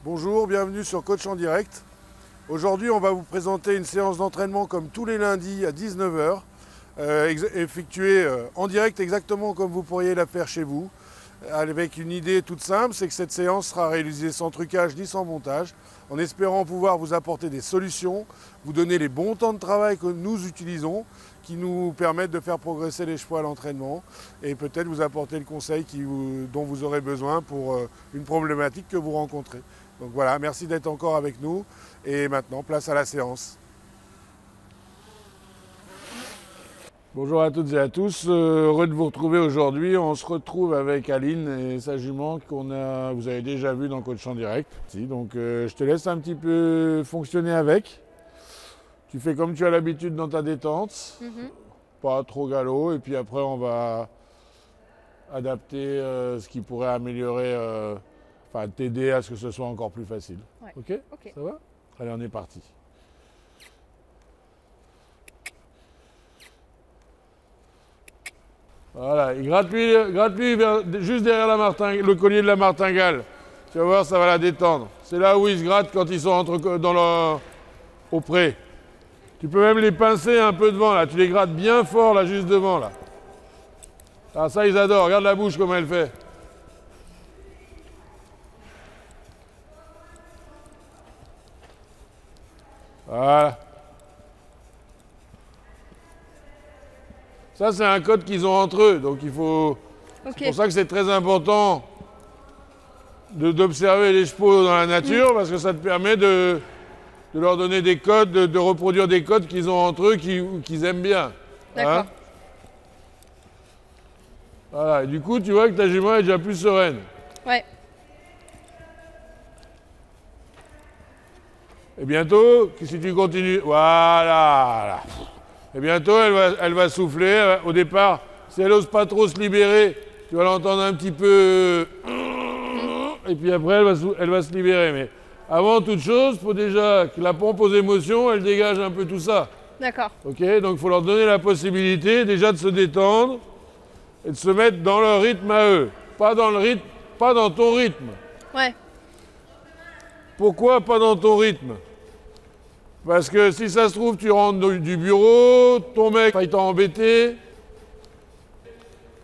Bonjour, bienvenue sur Coach en direct. Aujourd'hui, on va vous présenter une séance d'entraînement comme tous les lundis à 19 h, effectuée en direct exactement comme vous pourriez la faire chez vous, avec une idée toute simple, c'est que cette séance sera réalisée sans trucage ni sans montage, en espérant pouvoir vous apporter des solutions, vous donner les bons temps de travail que nous utilisons, qui nous permettent de faire progresser les chevaux à l'entraînement et peut-être vous apporter le conseil dont vous aurez besoin pour une problématique que vous rencontrez. Donc voilà, merci d'être encore avec nous et maintenant place à la séance. Bonjour à toutes et à tous, heureux de vous retrouver aujourd'hui. On se retrouve avec Aline et sa jument vous avez déjà vu dans Coach en direct. Donc je te laisse un petit peu fonctionner avec. Tu fais comme tu as l'habitude dans ta détente, pas trop galop, et puis après on va adapter ce qui pourrait améliorer, t'aider à ce que ce soit encore plus facile. Ouais. Ok. Ça va? Allez, on est parti. Voilà, gratte-lui juste derrière le collier de la martingale. Tu vas voir, ça va la détendre. C'est là où ils se grattent quand ils sont au pré. Tu peux même les pincer un peu devant, là. Tu les grattes bien fort, là, juste devant, là. Ah, ça, ils adorent. Regarde la bouche, comment elle fait. Voilà. Ça, c'est un code qu'ils ont entre eux. Donc, il faut... Okay. C'est pour ça que c'est très important d'observer les chevaux dans la nature, parce que ça te permet de leur donner des codes, de reproduire des codes qu'ils ont entre eux, qu'ils aiment bien. D'accord. Hein? Voilà, et du coup, tu vois que ta jument est déjà plus sereine. Ouais. Et bientôt, si tu continues, voilà. Et bientôt, elle va souffler. Au départ, si elle n'ose pas trop se libérer, tu vas l'entendre un petit peu. Et puis après, elle va se libérer. Mais avant toute chose, il faut déjà que la pompe aux émotions, elle dégage un peu tout ça. D'accord. Ok, donc il faut leur donner la possibilité déjà de se détendre et de se mettre dans leur rythme à eux. Pas dans ton rythme. Ouais. Pourquoi pas dans ton rythme? Parce que si ça se trouve, tu rentres du bureau, ton mec il t'a embêté,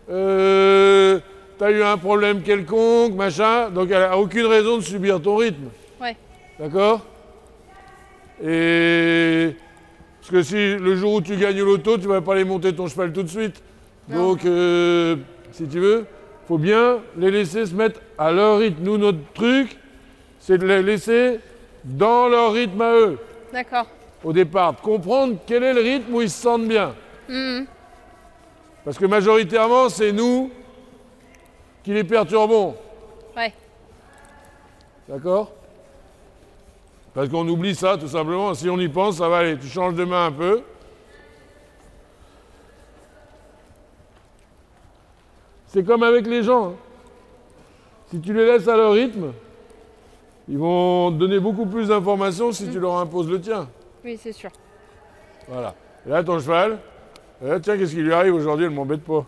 t'as eu un problème quelconque, machin, donc elle n'a aucune raison de subir ton rythme. Ouais. D'accord? Et parce que si le jour où tu gagnes l'auto, tu ne vas pas aller monter ton cheval tout de suite. Non. Donc, si tu veux, il faut bien les laisser se mettre à leur rythme. Nous, notre truc, c'est de les laisser dans leur rythme à eux. D'accord. Au départ, de comprendre quel est le rythme où ils se sentent bien. Parce que majoritairement, c'est nous qui les perturbons. Ouais. D'accord? Parce qu'on oublie ça, tout simplement. Si on y pense, ça va aller. Tu changes de main un peu. C'est comme avec les gens. Hein. Si tu les laisses à leur rythme, ils vont te donner beaucoup plus d'informations si tu leur imposes le tien. Oui, c'est sûr. Voilà. Et là, ton cheval, là, tiens, qu'est-ce qui lui arrive aujourd'hui? Elle ne m'embête pas.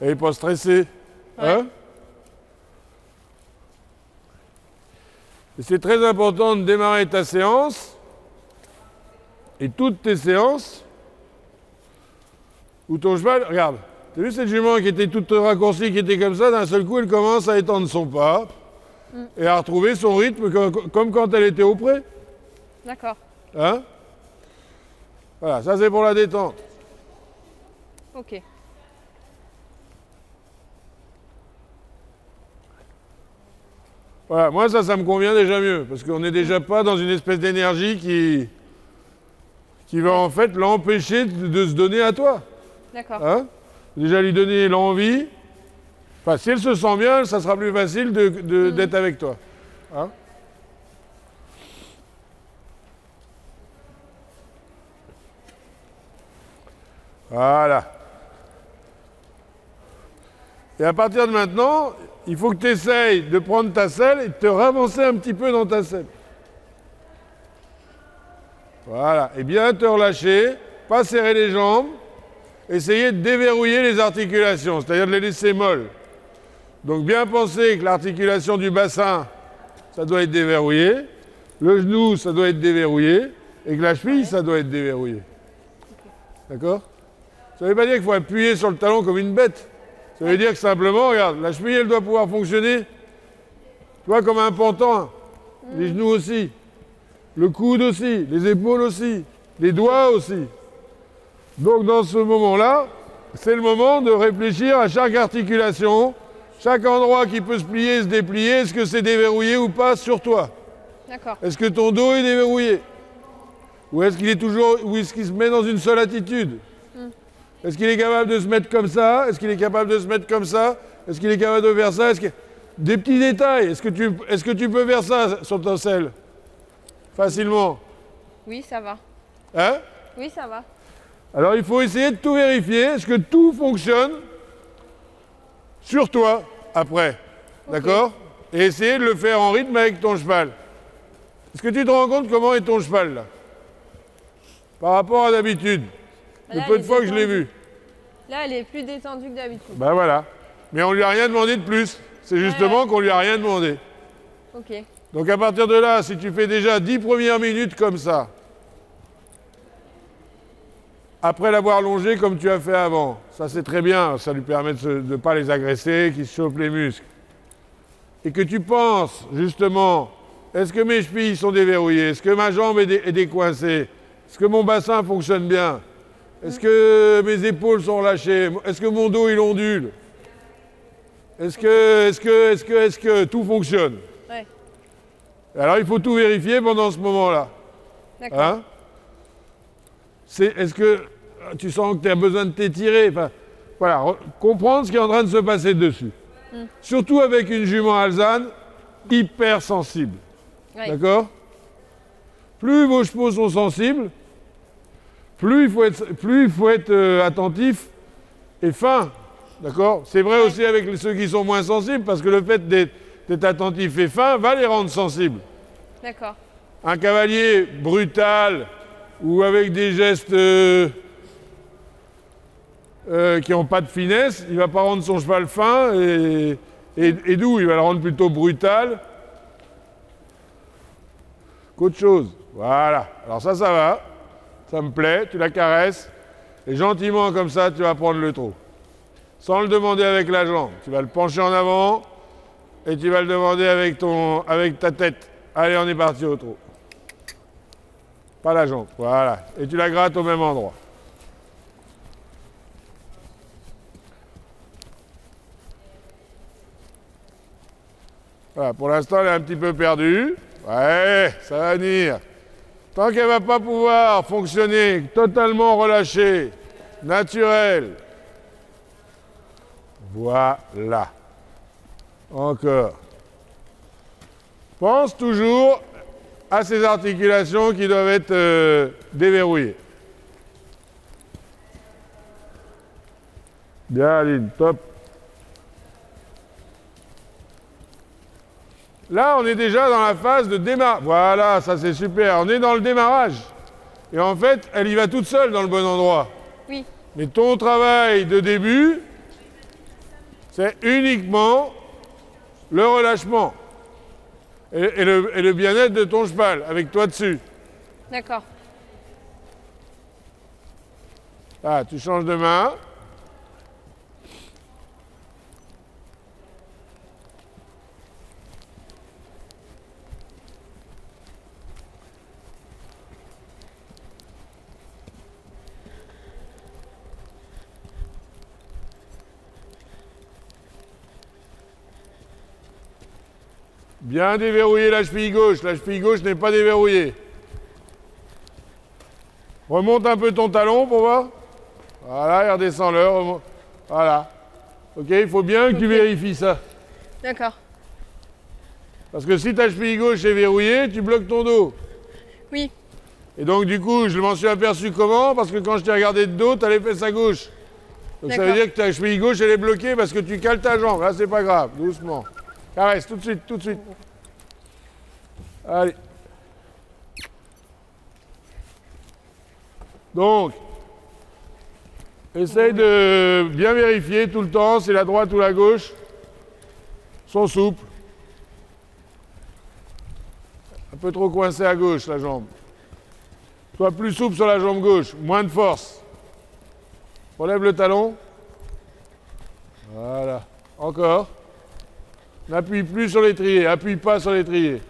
Elle n'est pas stressée. Ouais. Hein? Et c'est très important de démarrer ta séance et toutes tes séances où ton cheval, regarde, tu as vu cette jument qui était toute raccourcie, qui était comme ça, d'un seul coup, elle commence à étendre son pas et à retrouver son rythme comme quand elle était au pré. D'accord. Hein? Voilà, ça c'est pour la détente. Ok. Voilà, moi ça me convient déjà mieux, parce qu'on n'est déjà pas dans une espèce d'énergie qui va en fait l'empêcher de se donner à toi. D'accord. Hein? Déjà lui donner l'envie. Enfin, si elle se sent bien, ça sera plus facile d'être avec toi. Hein? Voilà. Et à partir de maintenant, il faut que tu essayes de prendre ta selle et de te ravancer un petit peu dans ta selle. Voilà. Et bien te relâcher, pas serrer les jambes, essayer de déverrouiller les articulations, c'est-à-dire de les laisser molles. Donc bien penser que l'articulation du bassin ça doit être déverrouillé. Le genou, ça doit être déverrouillé. Et que la cheville, ça doit être déverrouillé. D'accord? Ça ne veut pas dire qu'il faut appuyer sur le talon comme une bête. Ça veut dire que simplement, regarde, la cheville, elle doit pouvoir fonctionner, tu vois, comme un pantin. Les genoux aussi. Le coude aussi. Les épaules aussi. Les doigts aussi. Donc, dans ce moment-là, c'est le moment de réfléchir à chaque articulation, chaque endroit qui peut se plier et se déplier. Est-ce que c'est déverrouillé ou pas sur toi? D'accord. Est-ce que ton dos est déverrouillé? Ou est-ce qu'il est toujours, ou est-ce qu'il se met dans une seule attitude? Est-ce qu'il est capable de se mettre comme ça? Est-ce qu'il est capable de se mettre comme ça? Est-ce qu'il est capable de faire ça? Des petits détails. Est-ce que tu peux faire ça sur ton selle? Facilement. Oui, ça va. Hein? Oui, ça va. Alors il faut essayer de tout vérifier. Est-ce que tout fonctionne sur toi après? Okay. D'accord? Et essayer de le faire en rythme avec ton cheval. Est-ce que tu te rends compte comment est ton cheval là? Par rapport à d'habitude. Le peu de fois que je l'ai vu. Là, elle est plus détendue que d'habitude. Ben voilà. Mais on lui a rien demandé de plus. C'est justement qu'on lui a rien demandé. Ok. Donc à partir de là, si tu fais déjà 10 premières minutes comme ça, après l'avoir longé comme tu as fait avant, ça c'est très bien, ça lui permet de ne pas les agresser, qu'ils se chauffent les muscles. Et que tu penses, justement, est-ce que mes chevilles sont déverrouillées? Est-ce que ma jambe est décoincée? Est-ce que mon bassin fonctionne bien? Est-ce que mes épaules sont relâchées? Est-ce que mon dos il ondule? Est-ce que tout fonctionne? Ouais. Alors il faut tout vérifier pendant ce moment-là. D'accord. Hein? Est-ce que tu sens que tu as besoin de t'étirer? Enfin, voilà, comprendre ce qui est en train de se passer dessus. Surtout avec une jument alezane hyper sensible. Ouais. D'accord? Plus vos chevaux sont sensibles, plus il faut être attentif et fin. D'accord? C'est vrai aussi avec ceux qui sont moins sensibles, parce que le fait d'être attentif et fin va les rendre sensibles. D'accord. Un cavalier brutal ou avec des gestes qui n'ont pas de finesse, il ne va pas rendre son cheval fin et doux, il va le rendre plutôt brutal qu'autre chose. Voilà. Alors ça va. Ça me plaît. Tu la caresses. Et gentiment, comme ça, tu vas prendre le trot. Sans le demander avec la jambe. Tu vas le pencher en avant et tu vas le demander avec ta tête. Allez, on est parti au trot. Pas la jambe. Voilà. Et tu la grattes au même endroit. Voilà. Pour l'instant, elle est un petit peu perdue. Ouais, ça va venir. Tant qu'elle ne va pas pouvoir fonctionner totalement relâchée, naturelle. Voilà. Encore. Pense toujours à ces articulations qui doivent être déverrouillées. Bien, Aline, top. Là, on est déjà dans la phase de démarrage. Voilà, ça c'est super. On est dans le démarrage. Et en fait, elle y va toute seule dans le bon endroit. Oui. Mais ton travail de début, c'est uniquement le relâchement et le bien-être de ton cheval, avec toi dessus. D'accord. Ah, tu changes de main. Bien déverrouiller la cheville gauche. La cheville gauche n'est pas déverrouillée. Remonte un peu ton talon pour voir. Voilà, et redescends-le. Voilà. Ok, il faut bien que tu vérifies ça. D'accord. Parce que si ta cheville gauche est verrouillée, tu bloques ton dos. Oui. Et donc du coup, je m'en suis aperçu comment? Parce que quand je t'ai regardé de dos, tu as les fesses à gauche. Donc ça veut dire que ta cheville gauche, elle est bloquée parce que tu cales ta jambe. Là, c'est pas grave, doucement. Caresse, tout de suite, tout de suite. Allez. Donc, essaye de bien vérifier tout le temps si la droite ou la gauche sont souples. Un peu trop coincé à gauche, la jambe. Sois plus souple sur la jambe gauche, moins de force. Relève le talon. Voilà. Encore. N'appuie plus sur l'étrier, appuie pas sur l'étrier.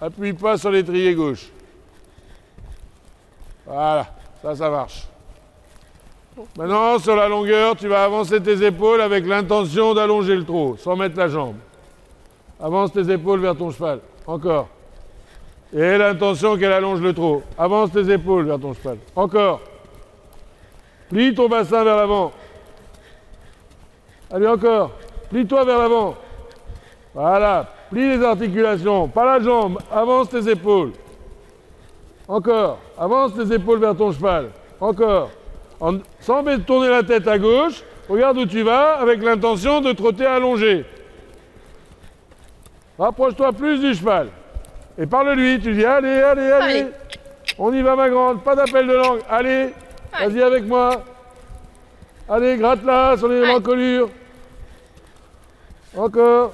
Appuie pas sur l'étrier gauche. Voilà, ça marche. Maintenant, sur la longueur, tu vas avancer tes épaules avec l'intention d'allonger le trot, sans mettre la jambe. Avance tes épaules vers ton cheval. Encore. Et l'intention qu'elle allonge le trot. Avance tes épaules vers ton cheval. Encore. Plie ton bassin vers l'avant. Allez, encore. Plie-toi vers l'avant. Voilà. Plie les articulations. Pas la jambe. Avance tes épaules. Encore. Avance tes épaules vers ton cheval. Encore. Sans tourner la tête à gauche, regarde où tu vas avec l'intention de trotter allongé. Rapproche-toi plus du cheval. Et parle-lui. Tu dis allez, allez, allez. Allez. On y va, ma grande. Pas d'appel de langue. Allez. Vas-y avec moi. Allez, gratte-la sur les encolures. Encore.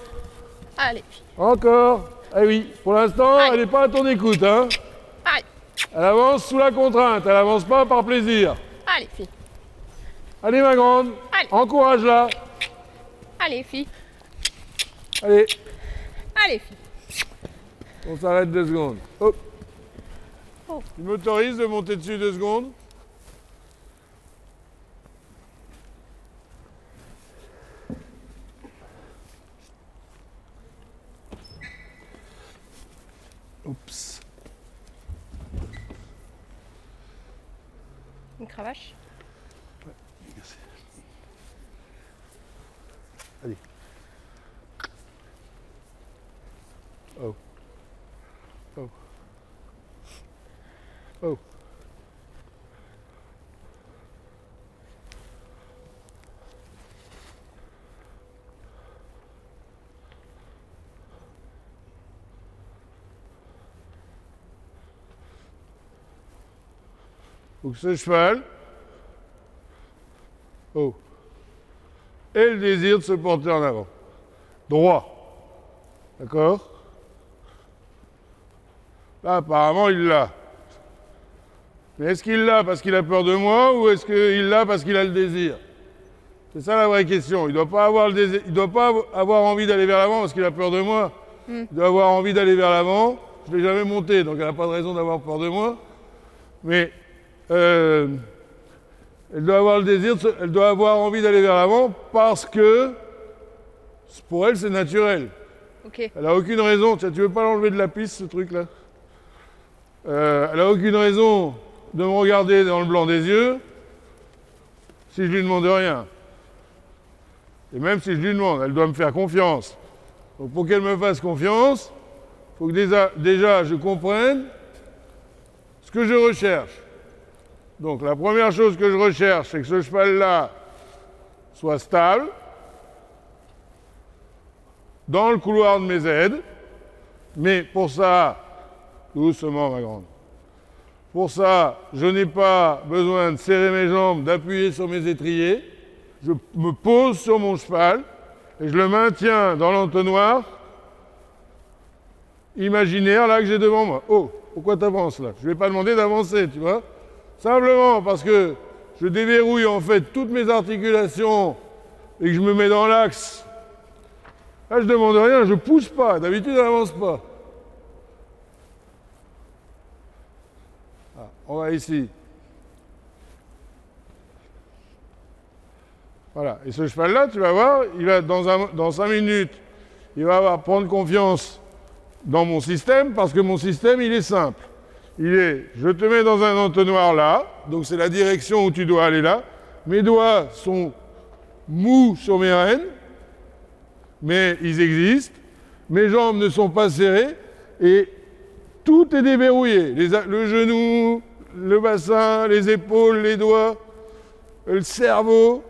Allez. Encore. Eh oui, pour l'instant, Allez. elle n'est pas à ton écoute. Hein. Allez. Elle avance sous la contrainte. Elle avance pas par plaisir. Allez, fille. Allez, ma grande. Allez. Encourage-la. Allez, fille. Allez, Allez, fille. on s'arrête 2 secondes. Hop. Oh. Tu m'autorises de monter dessus 2 secondes? Oups. Une cravache. Merci. Allez. Oh. Oh. Oh. Donc ce cheval, oh, et le désir de se porter en avant. Droit. D'accord? Là, apparemment, il l'a. Mais est-ce qu'il l'a parce qu'il a peur de moi ou est-ce qu'il l'a parce qu'il a le désir? C'est ça la vraie question. Il ne doit pas avoir le désir, il doit pas avoir envie d'aller vers l'avant parce qu'il a peur de moi. Il doit avoir envie d'aller vers l'avant. Je ne l'ai jamais monté, donc elle n'a pas de raison d'avoir peur de moi. Mais elle doit avoir le désir, elle doit avoir envie d'aller vers l'avant parce que pour elle, c'est naturel. Ok. Elle n'a aucune raison. Tiens, tu veux pas l'enlever de la piste, ce truc-là? Elle n'a aucune raison de me regarder dans le blanc des yeux si je lui demande rien. Et même si je lui demande, elle doit me faire confiance. Donc pour qu'elle me fasse confiance, il faut que déjà je comprenne ce que je recherche. Donc la première chose que je recherche, c'est que ce cheval-là soit stable dans le couloir de mes aides. Mais pour ça, doucement ma grande, pour ça, je n'ai pas besoin de serrer mes jambes, d'appuyer sur mes étriers. Je me pose sur mon cheval et je le maintiens dans l'entonnoir imaginaire là que j'ai devant moi. Oh, pourquoi tu avances là? Je ne vais pas demander d'avancer, tu vois. Simplement parce que je déverrouille en fait toutes mes articulations et que je me mets dans l'axe. Là, je ne demande rien, je ne pousse pas. D'habitude, elle n'avance pas. Ah, on va ici. Voilà. Et ce cheval-là, tu vas voir, il va dans 5 minutes, il va prendre confiance dans mon système parce que mon système, il est simple. Il est, je te mets dans un entonnoir là, donc c'est la direction où tu dois aller là. Mes doigts sont mous sur mes rênes, mais ils existent. Mes jambes ne sont pas serrées et tout est déverrouillé. Le genou, le bassin, les épaules, les doigts, le cerveau.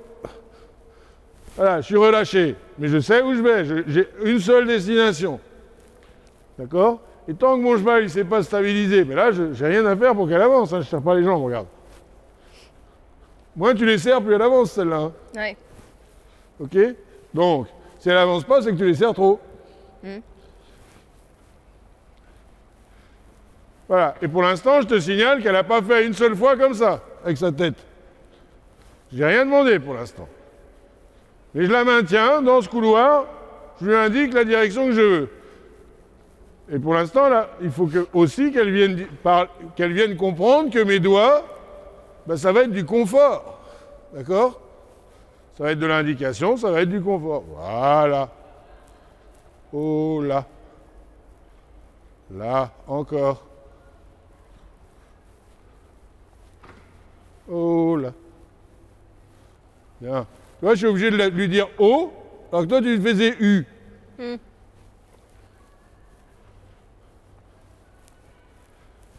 Voilà, je suis relâché, mais je sais où je vais. J'ai une seule destination. D'accord? Et tant que mon cheval ne s'est pas stabilisé, mais là, je n'ai rien à faire pour qu'elle avance. Hein, je ne serre pas les jambes, regarde. Moins tu les serres, plus elle avance, celle-là. Hein. Ouais. OK? Donc, si elle n'avance pas, c'est que tu les serres trop. Voilà. Et pour l'instant, je te signale qu'elle n'a pas fait une seule fois comme ça, avec sa tête. J'ai rien demandé pour l'instant. Mais je la maintiens dans ce couloir, je lui indique la direction que je veux. Et pour l'instant, là, il faut aussi qu'elle vienne comprendre que mes doigts, ben, ça va être du confort. D'accord? Ça va être de l'indication, ça va être du confort. Voilà. Oh là. Là, encore. Oh là. Bien. Tu vois, je suis obligé de lui dire O, alors que toi, tu faisais U.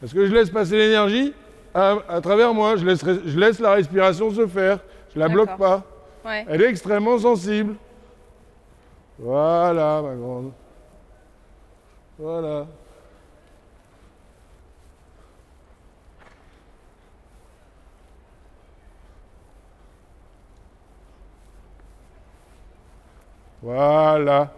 Est-ce que je laisse passer l'énergie à travers moi? Je laisse la respiration se faire. Je la bloque pas. Ouais. Elle est extrêmement sensible. Voilà, ma grande. Voilà. Voilà.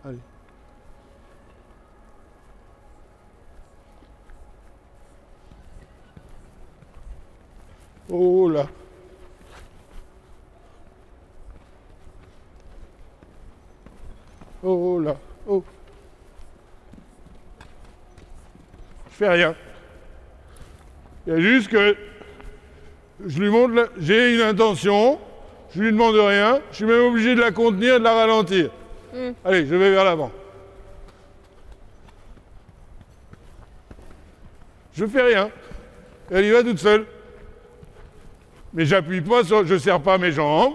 Allez. Oh là. Oh là. Oh. Je fais rien. Il y a juste que je lui montre, j'ai une intention, je lui demande rien, je suis même obligé de la contenir et de la ralentir. Allez, je vais vers l'avant. Je fais rien. Elle y va toute seule. Mais j'appuie pas sur, je serre pas mes jambes,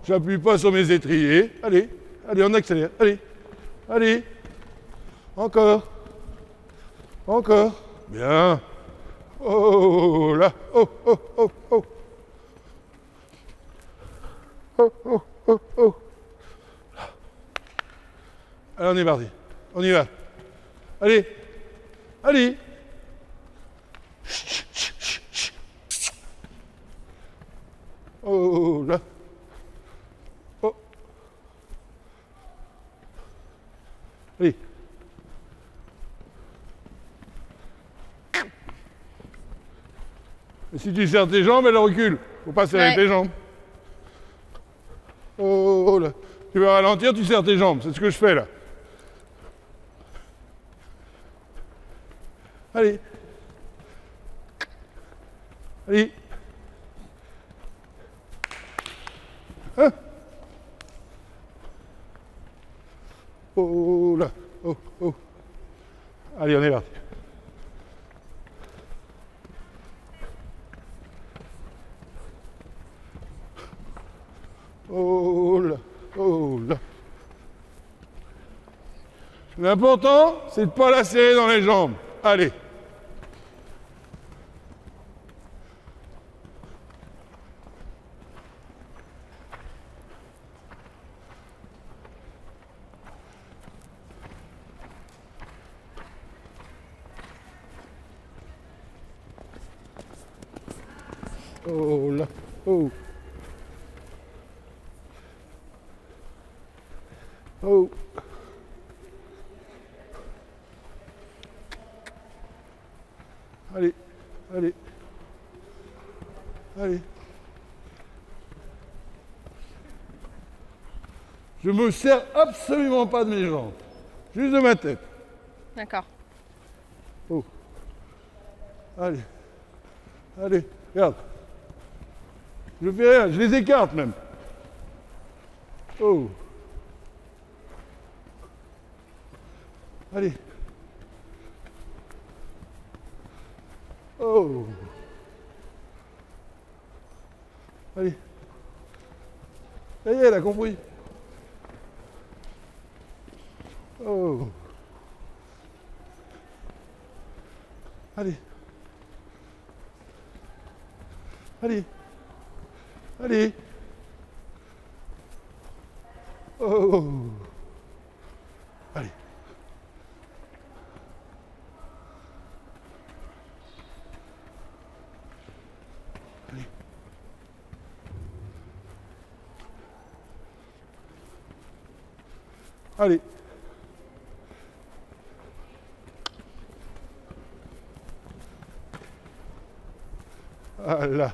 j'appuie pas sur mes étriers. Allez, allez, on accélère. Allez, allez. Encore. Encore. Bien. Oh là. Oh, oh, oh, oh. Oh, oh, oh, oh. Allez, on est parti. On y va. Allez. Allez. Oh là. Oh. Allez. Et si tu serres tes jambes, elle recule. Faut pas serrer tes jambes. Oh là. Tu veux ralentir, tu serres tes jambes. C'est ce que je fais là. Allez. Allez. Hein? Oh là. Oh, oh. Allez, on est parti. Oh là. Oh là. L'important, c'est de ne pas la serrer dans les jambes. Allez. Oh là. Oh. Oh. Allez, allez. Allez. Je me sers absolument pas de mes jambes, juste de ma tête. D'accord. Oh. Allez. Allez, regarde. Je fais rien, je les écarte même. Oh. Allez. Oh. Allez. Ça y est, elle a compris. Oh. Allez. Allez. Allez. Oh. Allez. Allez. Allez. Voilà.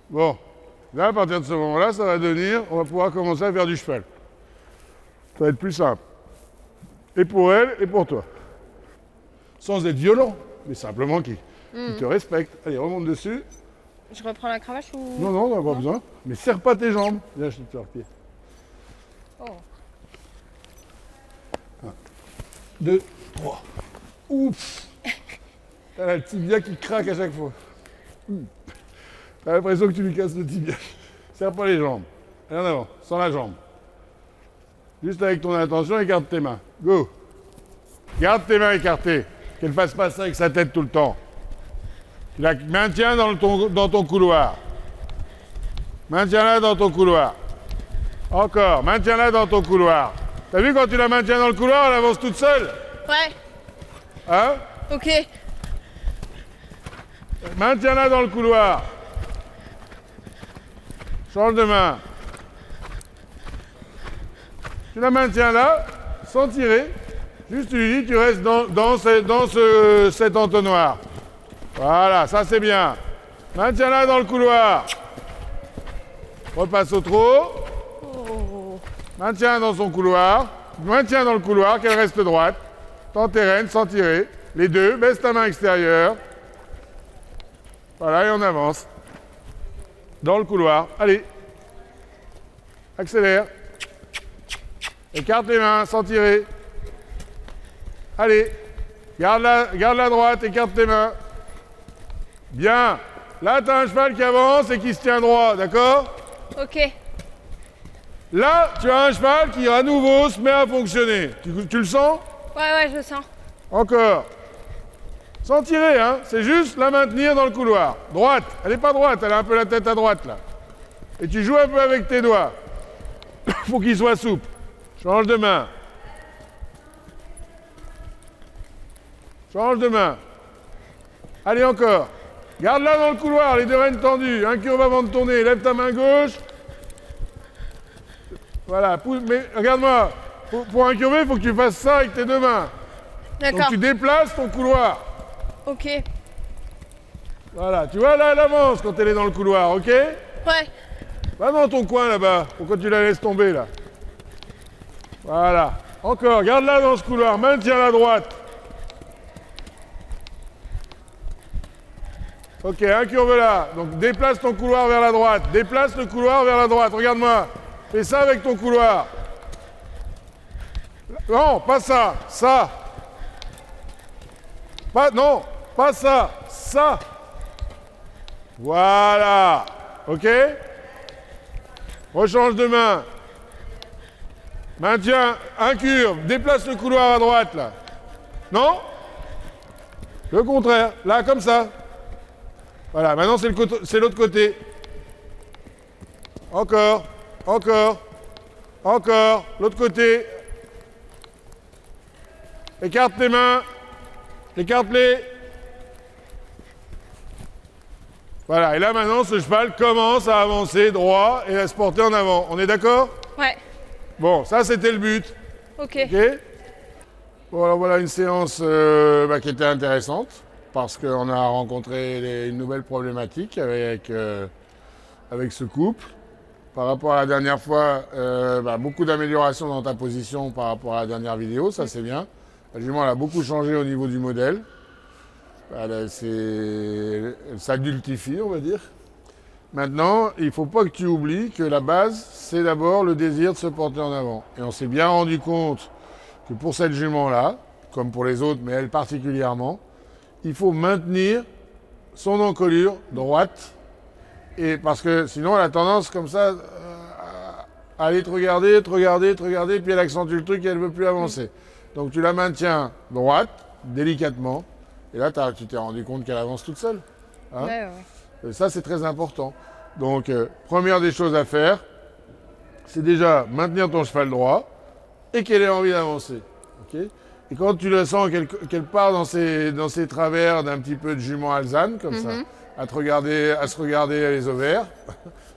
Bon, là à partir de ce moment-là, ça va devenir, on va pouvoir commencer à faire du cheval. Ça va être plus simple. Et pour elle, et pour toi. Sans être violent, mais simplement qu'il te respecte. Allez, remonte dessus. Je reprends la cravache ou... Non, non, on n'a pas besoin. Mais serre pas tes jambes. Viens, je te pied. Oh. 1, 2, 3. Oups. T'as le tibia qui craque à chaque fois. T'as l'impression que tu lui casses le tibia. Serre pas les jambes. Allez en avant, sans la jambe. Juste avec ton intention, écarte tes mains. Go. Garde tes mains écartées. Qu'elle ne fasse pas ça avec sa tête tout le temps. Tu la maintiens dans ton couloir. Maintiens-la dans ton couloir. Encore, maintiens-la dans ton couloir. T'as vu quand tu la maintiens dans le couloir, elle avance toute seule? Ouais. Hein? Ok. Maintiens-la dans le couloir. Change de main. Tu la maintiens là, sans tirer. Juste tu lui dis, tu restes dans cet entonnoir. Voilà, ça c'est bien. Maintiens-la dans le couloir. Repasse au trot. Oh. Maintiens dans son couloir. Maintiens dans le couloir, qu'elle reste droite. Tends tes rênes sans tirer. Les deux, baisse ta main extérieure. Voilà, et on avance. Dans le couloir. Allez. Accélère. Écarte les mains sans tirer. Allez. Garde la droite, écarte tes mains. Bien. Là, tu as un cheval qui avance et qui se tient droit, d'accord? Ok. Là, tu as un cheval qui, à nouveau, se met à fonctionner. Tu le sens? Ouais, je le sens. Encore. Sans tirer, hein. C'est juste la maintenir dans le couloir. Droite. Elle n'est pas droite, elle a un peu la tête à droite, là. Et tu joues un peu avec tes doigts. Faut qu'il soit souple. Change de main. Change de main. Allez, encore. Garde-la dans le couloir, les deux rênes tendues. Incurve avant de tourner. Lève ta main gauche. Voilà. Mais regarde-moi. Pour incurver, il faut que tu fasses ça avec tes deux mains. Donc D'accord. tu déplaces ton couloir. Ok. Voilà. Tu vois, là, elle avance quand elle est dans le couloir, ok? Ouais. Va dans ton coin, là-bas. Pourquoi tu la laisses tomber, là? Voilà. Encore. Garde-la dans ce couloir. Maintiens la droite. Ok, incurve là. Donc déplace ton couloir vers la droite. Déplace le couloir vers la droite. Regarde-moi. Fais ça avec ton couloir. Non, pas ça. Ça. Non, pas ça. Ça. Voilà. Ok? Rechange de main. Maintiens, incurve. Déplace le couloir à droite, là. Non? Le contraire. Là, comme ça. Voilà, maintenant c'est l'autre côté. Encore, encore, encore, l'autre côté. Écarte tes mains, écarte-les. Voilà, et là maintenant ce cheval commence à avancer droit et à se porter en avant. On est d'accord? Ouais. Bon, ça c'était le but. Ok. Ok? Bon, alors voilà une séance qui était intéressante. Parce qu'on a rencontré une nouvelle problématique avec ce couple. Par rapport à la dernière fois, beaucoup d'améliorations dans ta position par rapport à la dernière vidéo, ça c'est bien. La jument elle a beaucoup changé au niveau du modèle. Elle s'adultifie, on va dire. Maintenant, il ne faut pas que tu oublies que la base, c'est d'abord le désir de se porter en avant. Et on s'est bien rendu compte que pour cette jument-là, comme pour les autres, mais elle particulièrement, il faut maintenir son encolure droite. Et parce que sinon, elle a tendance comme ça à aller te regarder, puis elle accentue le truc et elle ne veut plus avancer. Donc tu la maintiens droite, délicatement. Et là, tu t'es rendu compte qu'elle avance toute seule. Hein. Ouais. Et ça, c'est très important. Donc, première des choses à faire, c'est déjà maintenir ton cheval droit et qu'elle ait envie d'avancer. Okay, et quand tu la sens qu'elle part dans ses travers d'un petit peu de jument alezane, comme ça, à se regarder les ovaires,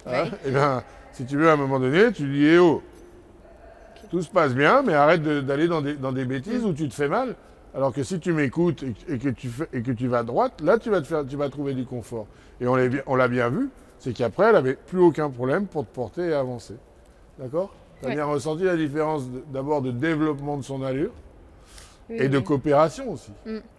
hein, et bien, si tu veux, à un moment donné, tu dis, eh oh, tout se passe bien, mais arrête d'aller dans des bêtises où tu te fais mal. Alors que si tu m'écoutes et que tu vas à droite, là, tu vas trouver du confort. Et on l'a bien vu, c'est qu'après, elle n'avait plus aucun problème pour te porter et avancer. D'accord ? Tu as bien ressenti la différence d'abord de développement de son allure et de coopération aussi.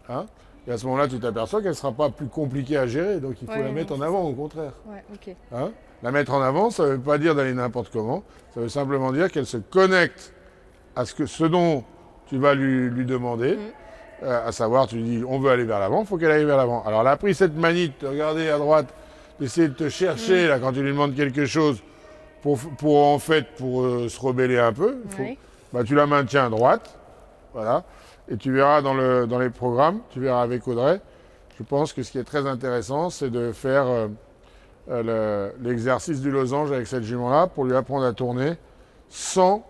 Hein ? Et à ce moment-là, tu t'aperçois qu'elle ne sera pas plus compliquée à gérer. Donc, il faut la mettre en avant, au contraire. Ouais, ok. Hein ? La mettre en avant, ça ne veut pas dire d'aller n'importe comment. Ça veut simplement dire qu'elle se connecte à ce dont tu vas lui demander. À savoir, tu lui dis, on veut aller vers l'avant, il faut qu'elle aille vers l'avant. Alors, elle a pris cette manie de te regarder à droite, d'essayer de te chercher là, quand tu lui demandes quelque chose pour se rebeller un peu. Tu la maintiens à droite. Voilà. Et tu verras dans les programmes, tu verras avec Audrey, je pense que ce qui est très intéressant, c'est de faire l'exercice du losange avec cette jument-là pour lui apprendre à tourner sans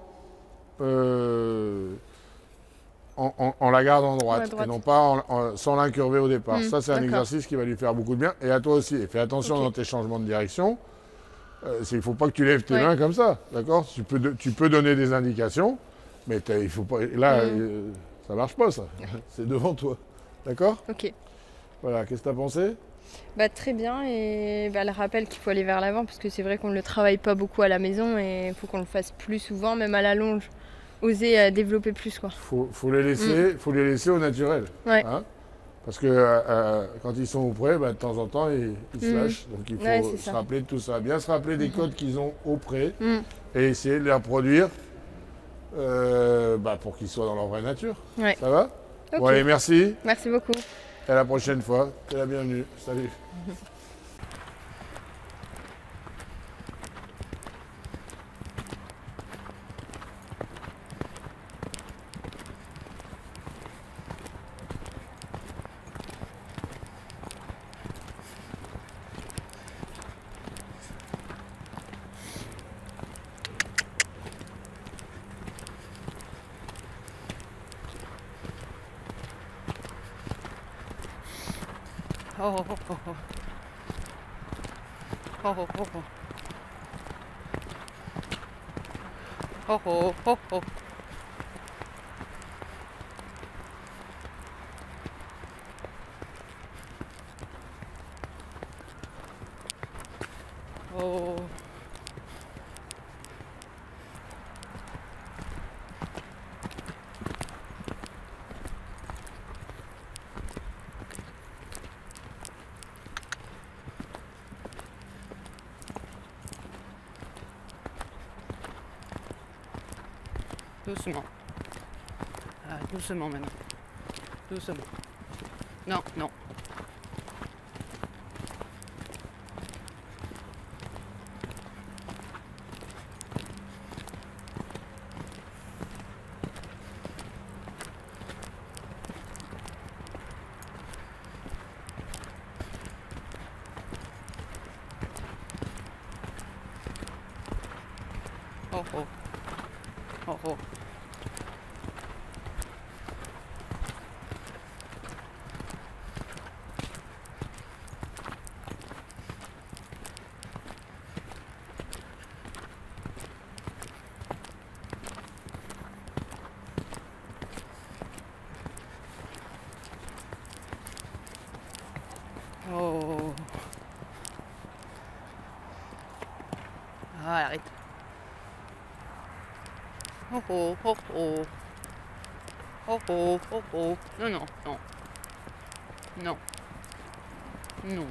en la gardant droite et non pas sans l'incurver au départ. Ça, c'est un exercice qui va lui faire beaucoup de bien. Et à toi aussi. Et fais attention dans tes changements de direction. Il ne faut pas que tu lèves tes mains comme ça. D'accord ? Tu peux donner des indications, mais il faut pas. Là, ça ne marche pas, ça. C'est devant toi. D'accord ? Ok. Voilà. Qu'est-ce que tu as pensé ? Très bien. Et elle rappelle qu'il faut aller vers l'avant parce que c'est vrai qu'on ne le travaille pas beaucoup à la maison et il faut qu'on le fasse plus souvent, même à la longe. Oser développer plus, quoi. Faut les laisser au naturel. Ouais. Hein, parce que quand ils sont auprès, de temps en temps, ils se lâchent. Donc il faut se rappeler de tout ça. Bien se rappeler des codes qu'ils ont auprès et essayer de les reproduire pour qu'ils soient dans leur vraie nature. Ouais. Ça va ? Okay. Bon, allez, merci. Merci beaucoup. Et à la prochaine fois. T'es la bienvenue. Salut. Doucement. Doucement maintenant. Doucement. Non, non. Oh oh. Oh oh. Oh. Ah, arrête. Oh oh, oh oh. Oh oh, oh oh. Non, non, non. Non. Non.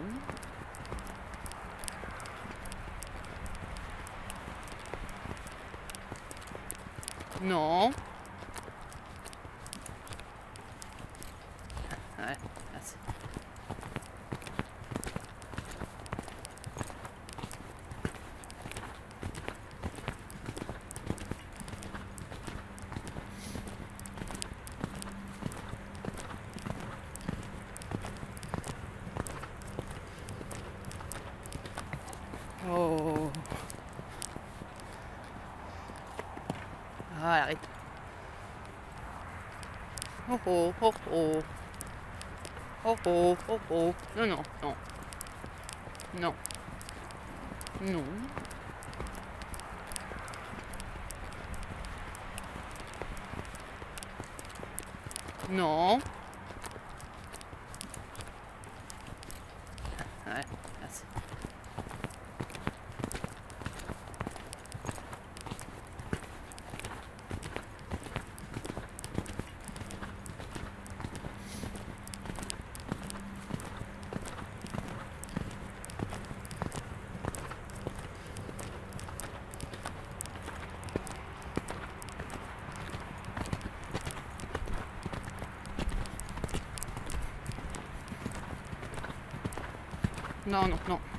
Non. Ouais, merci. oh, oh, oh. Oh, oh, oh, oh. Non, non, non. Non. Non. Non. Ouais, merci. Non, non, non.